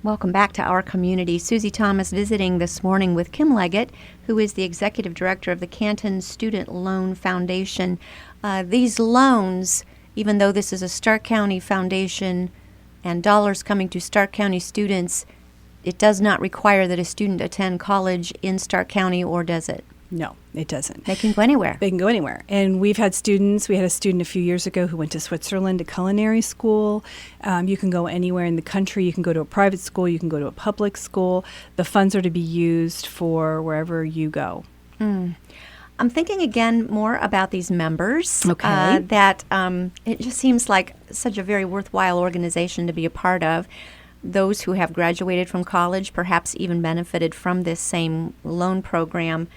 Welcome back to Our Community. Susie Thomas visiting this morning with Kim Leggett, who is the Executive Director of the Canton Student Loan Foundation. These loans, even though this is a Stark County foundation and dollars coming to Stark County students, it does not require that a student attend college in Stark County, or does it? No, it doesn't. They can go anywhere. They can go anywhere. And we had a student a few years ago who went to Switzerland to culinary school. You can go anywhere in the country. You can go to a private school. You can go to a public school. The funds are to be used for wherever you go. I'm thinking again more about these members. Okay. It just seems like such a very worthwhile organization to be a part of. Those who have graduated from college, perhaps even benefited from this same loan program.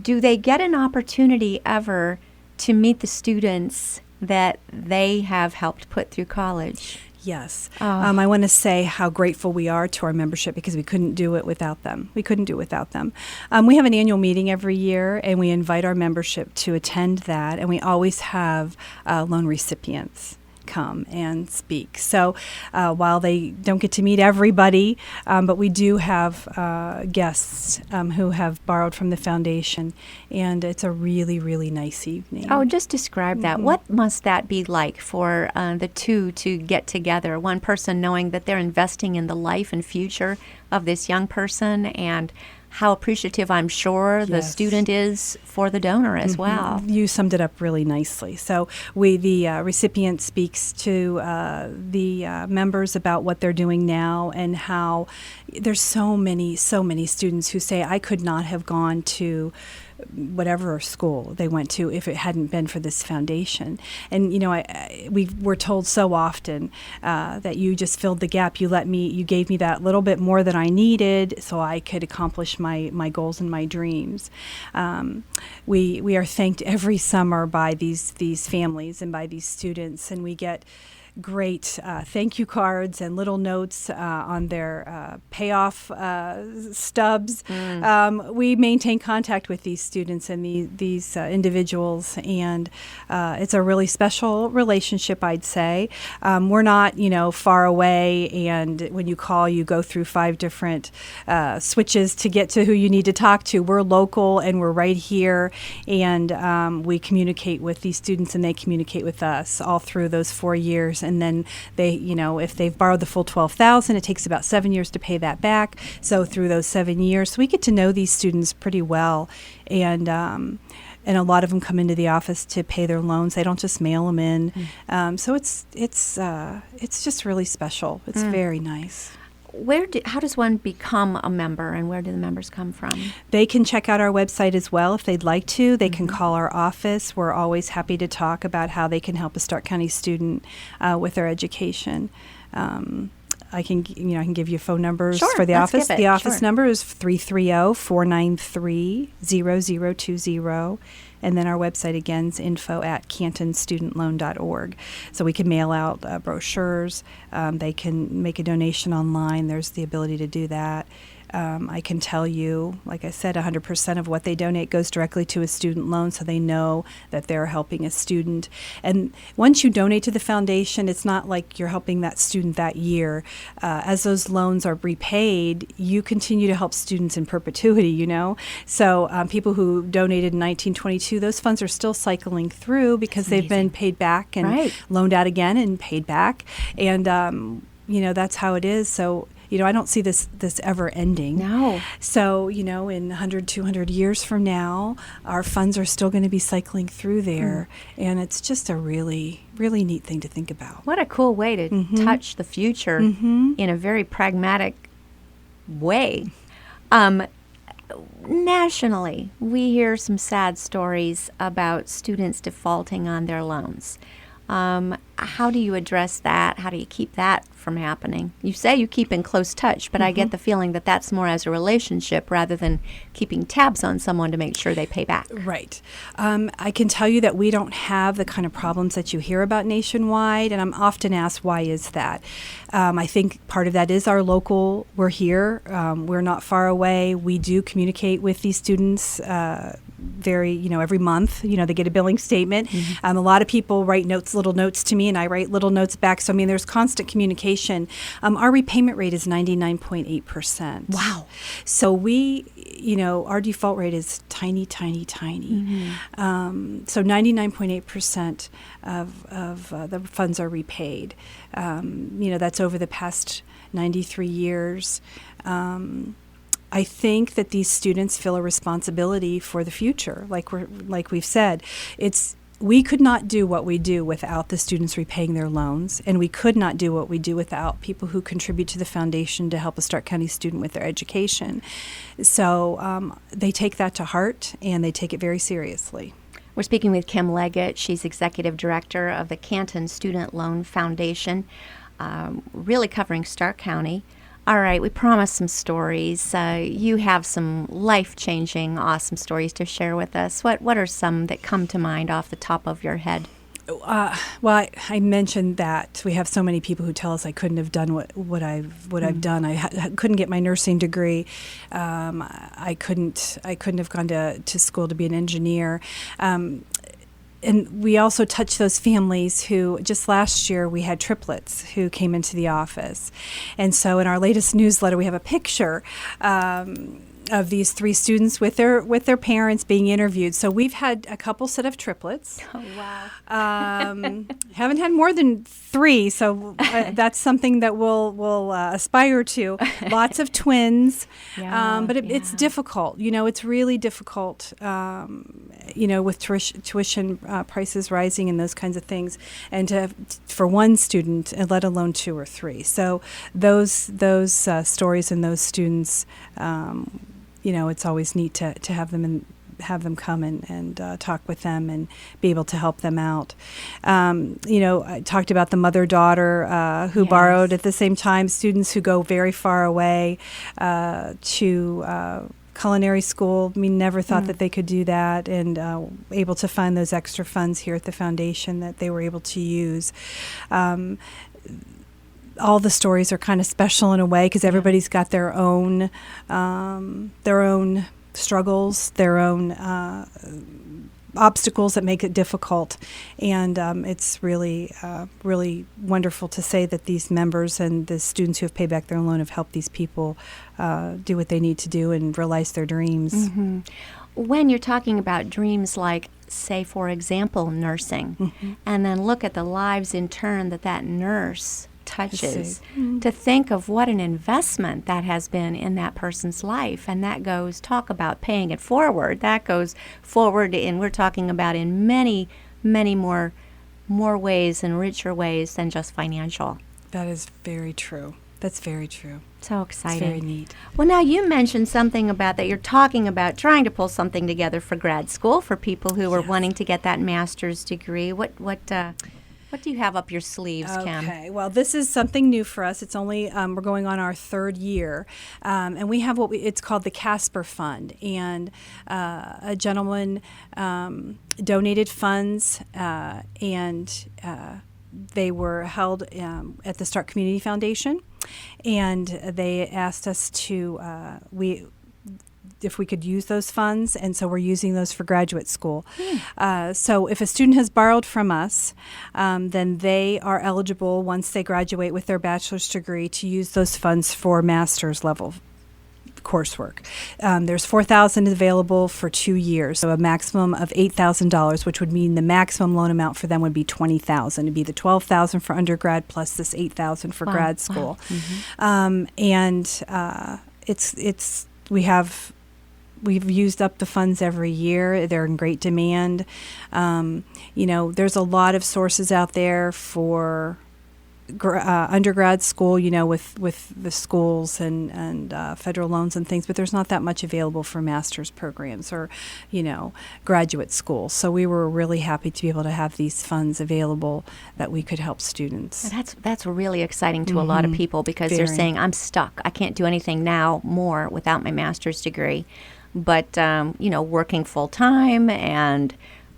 Do they get an opportunity ever to meet the students that they have helped put through college? Yes. I want to say how grateful we are to our membership, because we couldn't do it without them. We have an annual meeting every year, and we invite our membership to attend that, and we always have loan recipients come and speak. So while they don't get to meet everybody, but we do have guests who have borrowed from the foundation, and it's a really, really nice evening. Oh, just describe that. What must that be like for the two to get together? One person knowing that they're investing in the life and future of this young person, and how appreciative I'm sure the student is for the donor as well. You summed it up really nicely. So the recipient speaks to the members about what they're doing now, and how there's so many students who say, I could not have gone to whatever school they went to if it hadn't been for this foundation. And we're told so often that you just filled the gap. You gave me that little bit more than I needed so I could accomplish my goals and my dreams. We are thanked every summer by these families and by these students, and we get great thank you cards and little notes on their payoff stubs. We maintain contact with these students and these individuals, and it's a really special relationship, I'd say. We're not, far away, and when you call, you go through 5 different switches to get to who you need to talk to. We're local, and we're right here, and we communicate with these students, and they communicate with us all through those 4 years. And then they, if they've borrowed the full $12,000, it takes about 7 years to pay that back. So through those 7 years, so we get to know these students pretty well, and a lot of them come into the office to pay their loans. They don't just mail them in. So it's just really special. It's very nice. How does one become a member, and where do the members come from? They can check out our website as well if they'd like to. They can call our office. We're always happy to talk about how they can help a Stark County student with their education. I can give you phone numbers for the office. The office number is 330-493-0020. And then our website again is info@cantonstudentloan.org. So we can mail out brochures. They can make a donation online. There's the ability to do that. I can tell you, like I said, 100% of what they donate goes directly to a student loan, so they know that they're helping a student. And once you donate to the foundation, it's not like you're helping that student that year. As those loans are repaid, you continue to help students in perpetuity, So people who donated in 1922, those funds are still cycling through because they've been paid back and loaned out again and paid back. And, that's how it is. So I don't see this ever ending. No. So, in 100, 200 years from now, our funds are still going to be cycling through there. And it's just a really, really neat thing to think about. What a cool way to touch the future in a very pragmatic way. Nationally, we hear some sad stories about students defaulting on their loans. How do you address that? How do you keep that from happening? You say you keep in close touch, but I get the feeling that that's more as a relationship rather than keeping tabs on someone to make sure they pay back. Right. I can tell you that we don't have the kind of problems that you hear about nationwide, and I'm often asked, why is that? I think part of that is our local, we're here, we're not far away, we do communicate with these students every month, they get a billing statement. A lot of people write little notes to me, and I write little notes back. So, there's constant communication. Our repayment rate is 99.8%. Wow. So our default rate is tiny, tiny, tiny. So 99.8% of the funds are repaid. That's over the past 93 years. I think that these students feel a responsibility for the future. Like we've said, we could not do what we do without the students repaying their loans, and we could not do what we do without people who contribute to the foundation to help a Stark County student with their education. So they take that to heart, and they take it very seriously. We're speaking with Kim Leggett. She's Executive Director of the Canton Student Loan Foundation, really covering Stark County. All right, we promised some stories. You have some life-changing, awesome stories to share with us. What are some that come to mind off the top of your head? Well, I mentioned that we have so many people who tell us I couldn't have done what I've done. I couldn't get my nursing degree. I couldn't have gone to school to be an engineer. And we also touch those families who, just last year, we had triplets who came into the office. And so in our latest newsletter, we have a picture of these 3 students with their parents being interviewed. So we've had a couple set of triplets. Oh, wow. Haven't had more than 3, so that's something that we'll aspire to. Lots of twins, but it's difficult. It's really difficult, with tuition prices rising and those kinds of things, and for one student, and let alone 2 or 3. So those stories and those students. It's always neat to have them come and talk with them and be able to help them out. I talked about the mother-daughter who borrowed at the same time, students who go very far away to culinary school. Never thought that they could do that, and able to find those extra funds here at the foundation that they were able to use. All the stories are kind of special in a way because everybody's got their own struggles, their own obstacles that make it difficult, and it's really wonderful to say that these members and the students who have paid back their loan have helped these people do what they need to do and realize their dreams. Mm-hmm. When you're talking about dreams like, say, for example, nursing, and then look at the lives in turn that nurse touches, to think of what an investment that has been in that person's life, and that goes, talk about paying it forward, that goes forward, and we're talking about in many, many more ways and richer ways than just financial. That is very true. That's very true. So exciting. It's very neat. Well, now you mentioned something about that you're talking about trying to pull something together for grad school for people who are wanting to get that master's degree. What do you have up your sleeves, Kim? Okay, well, this is something new for us. It's only, we're going on our 3rd year, and we have it's called the Casper Fund, and a gentleman donated funds, and they were held at the Stark Community Foundation, and they asked us if we could use those funds, and so we're using those for graduate school. So if a student has borrowed from us, then they are eligible once they graduate with their bachelor's degree to use those funds for master's level coursework. There's $4,000 available for 2 years, so a maximum of $8,000, which would mean the maximum loan amount for them would be $20,000. It'd be the $12,000 for undergrad plus this $8,000 for grad school. Wow. And we've used up the funds every year. They're in great demand. There's a lot of sources out there for undergrad school, with the schools and federal loans and things, but there's not that much available for master's programs or, graduate school. So we were really happy to be able to have these funds available that we could help students. And that's really exciting to a lot of people because they're saying, I'm stuck. I can't do anything now more without my master's degree. But, working full time and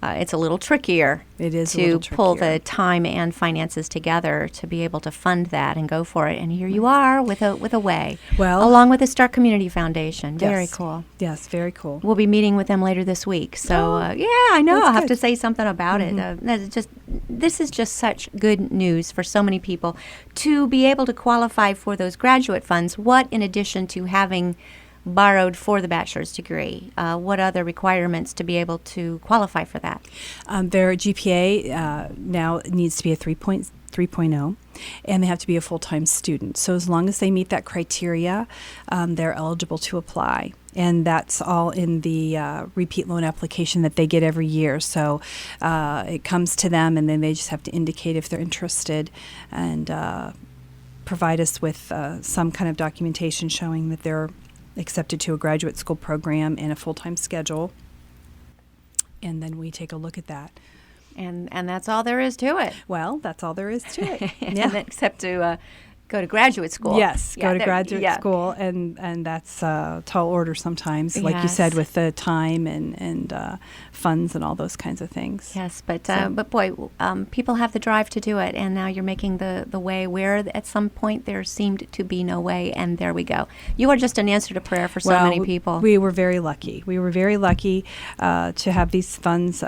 it's a little trickier. It is a to little pull trickier. the time and finances together to be able to fund that and go for it. And here you are with a way, Well, along with the Star Community Foundation. Very yes. cool. Yes, very cool. We'll be meeting with them later this week. So yeah, I know. that's I'll have good. to say something about it. This is just such good news for so many people to be able to qualify for those graduate funds. What, in addition to having borrowed for the bachelor's degree, what other requirements to be able to qualify for that? Their GPA now needs to be a 3.0, and they have to be a full-time student. So as long as they meet that criteria, they're eligible to apply. And that's all in the repeat loan application that they get every year. So it comes to them, and then they just have to indicate if they're interested and provide us with some kind of documentation showing that they're accepted to a graduate school program and a full-time schedule. And then we take a look at that. And that's all there is to it. Well, that's all there is to it. And except to go to graduate school. Yes, Yeah, go to graduate school, and that's a tall order sometimes, like you said, Yes. with the time and funds and all those kinds of things. Yes, but boy, people have the drive to do it, and now you're making the way where at some point there seemed to be no way, and there we go. You are just an answer to prayer for so many people. We were very lucky. We were very lucky to have these funds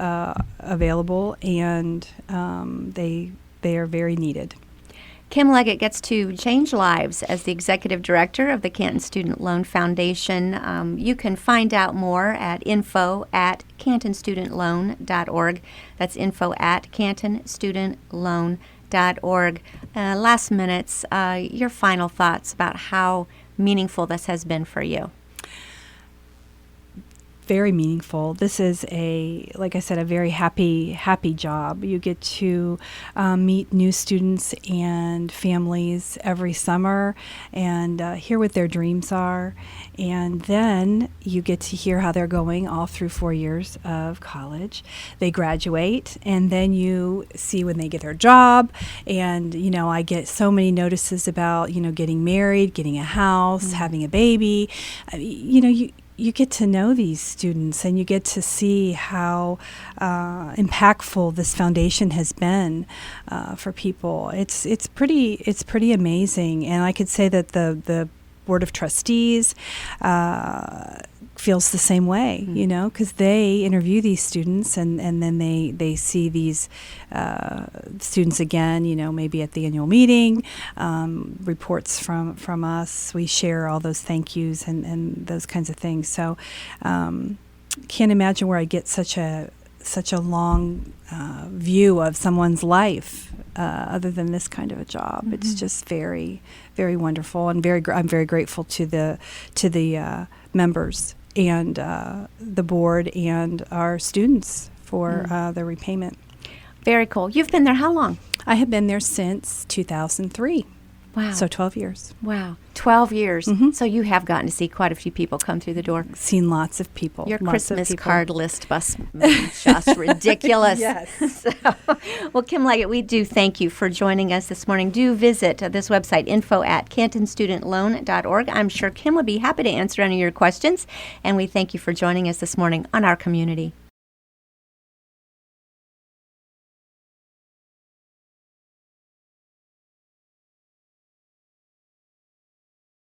available, and they are very needed. Kim Leggett gets to change lives as the executive director of the Canton Student Loan Foundation. You can find out more at info@cantonstudentloan.org. That's info@cantonstudentloan.org. Last minutes, your final thoughts about how meaningful this has been for you. Very meaningful. This is like I said, a very happy job. You get to meet new students and families every summer and hear what their dreams are. And then you get to hear how they're going all through 4 years of college. They graduate, and then you see when they get their job. And, I get so many notices about, getting married, getting a house, having a baby. You get to know these students, and you get to see how impactful this foundation has been for people. It's pretty amazing, and I could say that the Board of Trustees feels the same way, because they interview these students, and then they see these students again, maybe at the annual meeting, reports from us. We share all those thank yous and those kinds of things. So can't imagine where I get such a long view of someone's life other than this kind of a job. Mm-hmm. It's just very, very wonderful, and I'm very grateful to the members and the board and our students for their repayment. Very cool. You've been there how long? I have been there since 2003. Wow. So 12 years. Wow. 12 years. Mm-hmm. So you have gotten to see quite a few people come through the door. Seen lots of people. Your lots Christmas of people. card list must be just ridiculous. Yes. Well, Kim Leggett, we do thank you for joining us this morning. Do visit this website, info@cantonstudentloan.org. I'm sure Kim would be happy to answer any of your questions. And we thank you for joining us this morning on Our Community.